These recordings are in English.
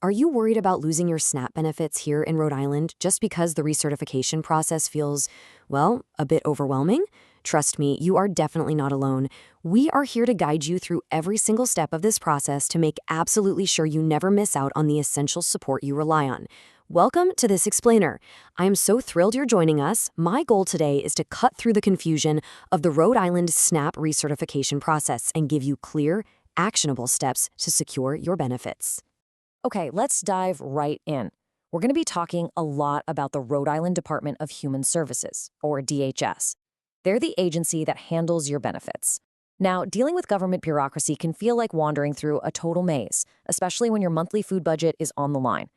Are you worried about losing your SNAP benefits here in Rhode Island just because the recertification process feels, well, a bit overwhelming? Trust me, you are definitely not alone. We are here to guide you through every single step of this process to make absolutely sure you never miss out on the essential support you rely on. Welcome to This Explainer. I am so thrilled you're joining us. My goal today is to cut through the confusion of the Rhode Island SNAP recertification process and give you clear, actionable steps to secure your benefits. Okay, let's dive right in. We're going to be talking a lot about the Rhode Island Department of Human Services, or DHS. They're the agency that handles your benefits. Now, dealing with government bureaucracy can feel like wandering through a total maze, especially when your monthly food budget is on the line.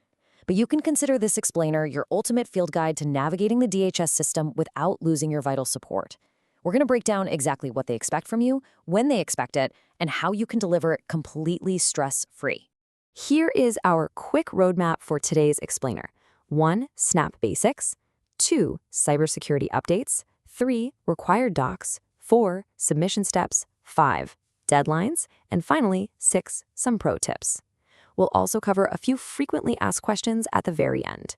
But you can consider this explainer your ultimate field guide to navigating the DHS system without losing your vital support. We're going to break down exactly what they expect from you, when they expect it, and how you can deliver it completely stress-free. Here is our quick roadmap for today's explainer. 1. SNAP basics. 2. Cybersecurity updates. 3. Required docs. 4. Submission steps. 5. Deadlines. And finally, 6. Some pro tips. We'll also cover a few frequently asked questions at the very end.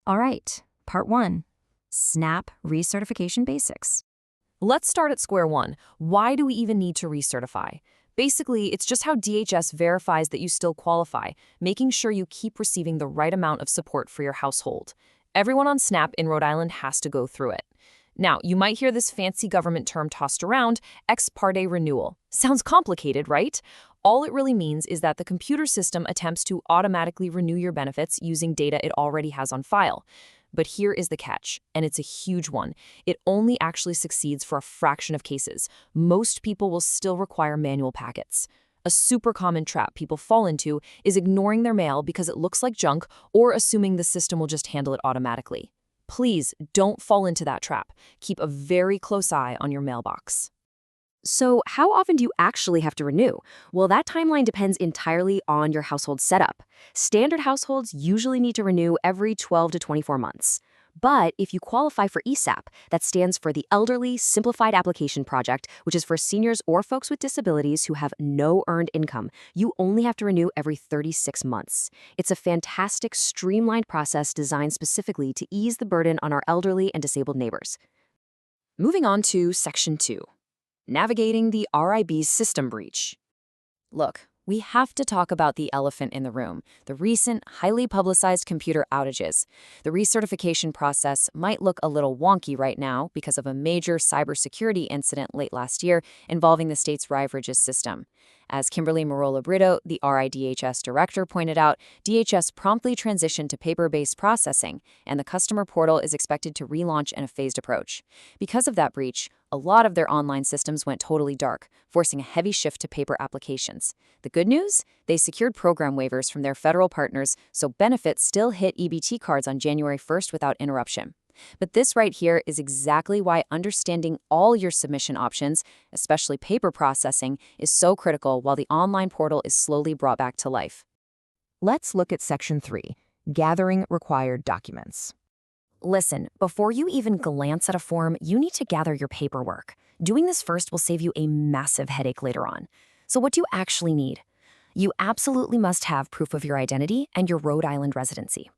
All right, part 1. SNAP recertification basics. Let's start at square one. Why do we even need to recertify? Basically, it's just how DHS verifies that you still qualify, making sure you keep receiving the right amount of support for your household. Everyone on SNAP in Rhode Island has to go through it. Now, you might hear this fancy government term tossed around, ex parte renewal. Sounds complicated, right? All it really means is that the computer system attempts to automatically renew your benefits using data it already has on file. But here is the catch, and it's a huge one. It only actually succeeds for a fraction of cases. Most people will still require manual packets. A super common trap people fall into is ignoring their mail because it looks like junk or assuming the system will just handle it automatically. Please don't fall into that trap. Keep a very close eye on your mailbox. So how often do you actually have to renew? Well, that timeline depends entirely on your household setup. Standard households usually need to renew every 12 to 24 months. But if you qualify for ESAP, that stands for the Elderly Simplified Application Project, which is for seniors or folks with disabilities who have no earned income, you only have to renew every 36 months. It's a fantastic, streamlined process designed specifically to ease the burden on our elderly and disabled neighbors. Moving on to Section 2. Navigating the RIB's system breach. Look, we have to talk about the elephant in the room, the recent, highly publicized computer outages. The recertification process might look a little wonky right now because of a major cybersecurity incident late last year involving the state's Riveridge's system. As Kimberly Marola-Brito, the RIDHS director, pointed out, DHS promptly transitioned to paper-based processing, and the customer portal is expected to relaunch in a phased approach. Because of that breach, a lot of their online systems went totally dark, forcing a heavy shift to paper applications. The good news? They secured program waivers from their federal partners, so benefits still hit EBT cards on January 1st without interruption. But this right here is exactly why understanding all your submission options, especially paper processing, is so critical while the online portal is slowly brought back to life. Let's look at Section 3, Gathering Required Documents. Listen, before you even glance at a form, you need to gather your paperwork. Doing this first will save you a massive headache later on. So what do you actually need? You absolutely must have proof of your identity and your Rhode Island residency.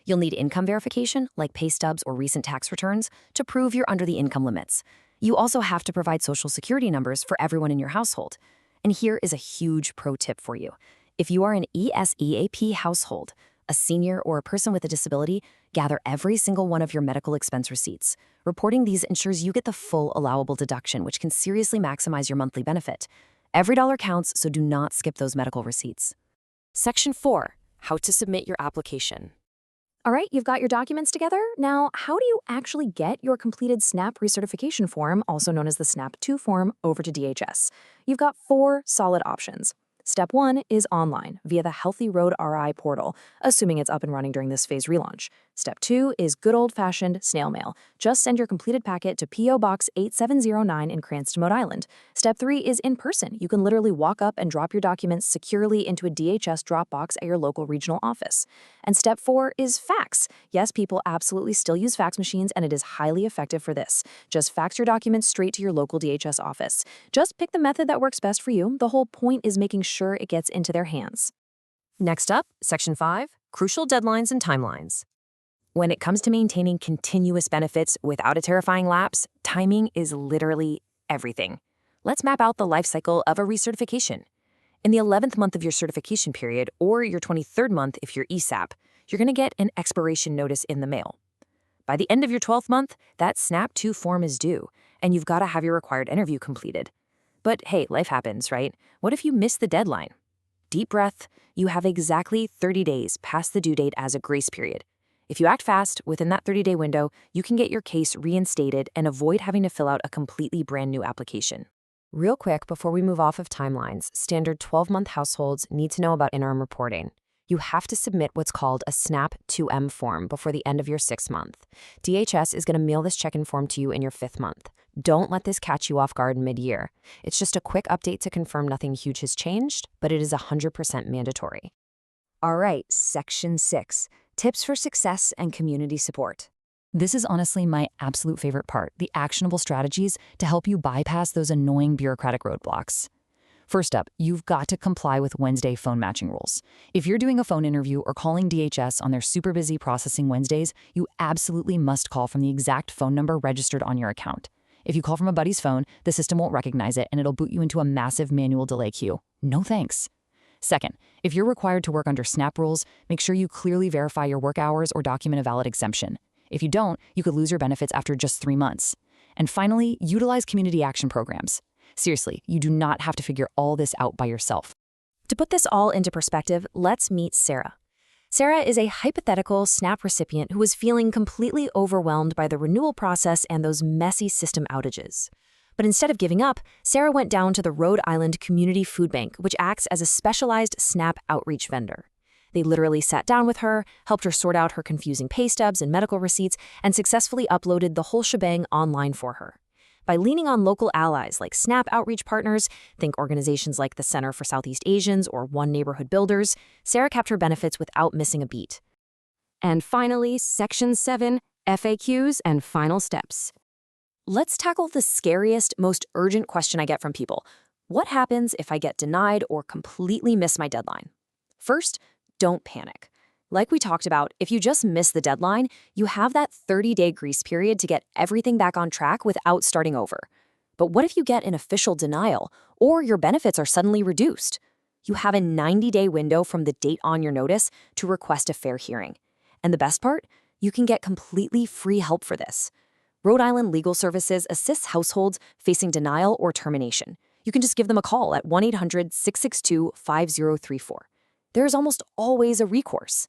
You'll need income verification, like pay stubs or recent tax returns, to prove you're under the income limits. You also have to provide social security numbers for everyone in your household. And here is a huge pro tip for you. If you are an ESEAP household, a senior or a person with a disability, gather every single one of your medical expense receipts. Reporting these ensures you get the full allowable deduction, which can seriously maximize your monthly benefit. Every dollar counts, so do not skip those medical receipts. Section 4. How to submit your application. All right, you've got your documents together. Now, how do you actually get your completed SNAP recertification form, also known as the SNAP 2 form, over to DHS? You've got 4 solid options. Step 1 is online, via the Healthy Road RI portal, assuming it's up and running during this phase relaunch. Step 2 is good old-fashioned snail mail. Just send your completed packet to P.O. Box 8709 in Cranston, Rhode Island. Step 3 is in person. You can literally walk up and drop your documents securely into a DHS drop box at your local regional office. And Step 4 is fax. Yes, people absolutely still use fax machines, and it is highly effective for this. Just fax your documents straight to your local DHS office. Just pick the method that works best for you. The whole point is making sure it gets into their hands. Next up, Section 5, Crucial Deadlines and Timelines. When it comes to maintaining continuous benefits without a terrifying lapse, timing is literally everything. Let's map out the life cycle of a recertification. In the 11th month of your certification period, or your 23rd month if you're ESAP, you're going to get an expiration notice in the mail. By the end of your 12th month, that SNAP 2 form is due, and you've got to have your required interview completed. But hey, life happens, right? What if you miss the deadline? Deep breath. You have exactly 30 days past the due date as a grace period. If you act fast, within that 30-day window, you can get your case reinstated and avoid having to fill out a completely brand new application. Real quick, before we move off of timelines, standard 12-month households need to know about interim reporting. You have to submit what's called a SNAP 2M form before the end of your 6th month. DHS is going to mail this check-in form to you in your 5th month. Don't let this catch you off guard mid-year. It's just a quick update to confirm nothing huge has changed, but it is 100% mandatory. All right, Section 6, Tips for Success and Community Support. This is honestly my absolute favorite part, the actionable strategies to help you bypass those annoying bureaucratic roadblocks. First up, you've got to comply with Wednesday phone matching rules. If you're doing a phone interview or calling DHS on their super busy processing Wednesdays, you absolutely must call from the exact phone number registered on your account. If you call from a buddy's phone, the system won't recognize it and it'll boot you into a massive manual delay queue. No thanks. Second, if you're required to work under SNAP rules, make sure you clearly verify your work hours or document a valid exemption. If you don't, you could lose your benefits after just 3 months. And finally, utilize community action programs. Seriously, you do not have to figure all this out by yourself. To put this all into perspective, let's meet Sarah. Sarah is a hypothetical SNAP recipient who was feeling completely overwhelmed by the renewal process and those messy system outages. But instead of giving up, Sarah went down to the Rhode Island Community Food Bank, which acts as a specialized SNAP outreach vendor. They literally sat down with her, helped her sort out her confusing pay stubs and medical receipts, and successfully uploaded the whole shebang online for her. By leaning on local allies like SNAP outreach partners, think organizations like the Center for Southeast Asians or One Neighborhood Builders, Sarah kept her benefits without missing a beat. And finally, Section 7, FAQs and Final Steps. Let's tackle the scariest, most urgent question I get from people. What happens if I get denied or completely miss my deadline? First, don't panic. Like we talked about, if you just miss the deadline, you have that 30-day grace period to get everything back on track without starting over. But what if you get an official denial, or your benefits are suddenly reduced? You have a 90-day window from the date on your notice to request a fair hearing. And the best part? You can get completely free help for this. Rhode Island Legal Services assists households facing denial or termination. You can just give them a call at 1-800-662-5034. There is almost always a recourse.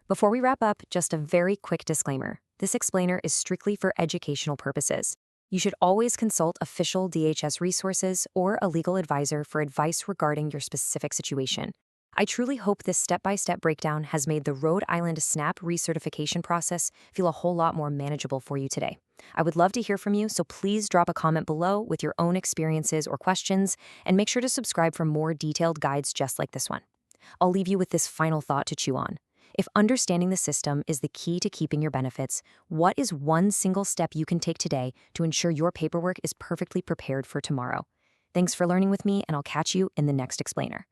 Before we wrap up, just a very quick disclaimer. This explainer is strictly for educational purposes. You should always consult official DHS resources or a legal advisor for advice regarding your specific situation. I truly hope this step-by-step breakdown has made the Rhode Island SNAP recertification process feel a whole lot more manageable for you today. I would love to hear from you, so please drop a comment below with your own experiences or questions, and make sure to subscribe for more detailed guides just like this one. I'll leave you with this final thought to chew on. If understanding the system is the key to keeping your benefits, what is one single step you can take today to ensure your paperwork is perfectly prepared for tomorrow? Thanks for learning with me, and I'll catch you in the next explainer.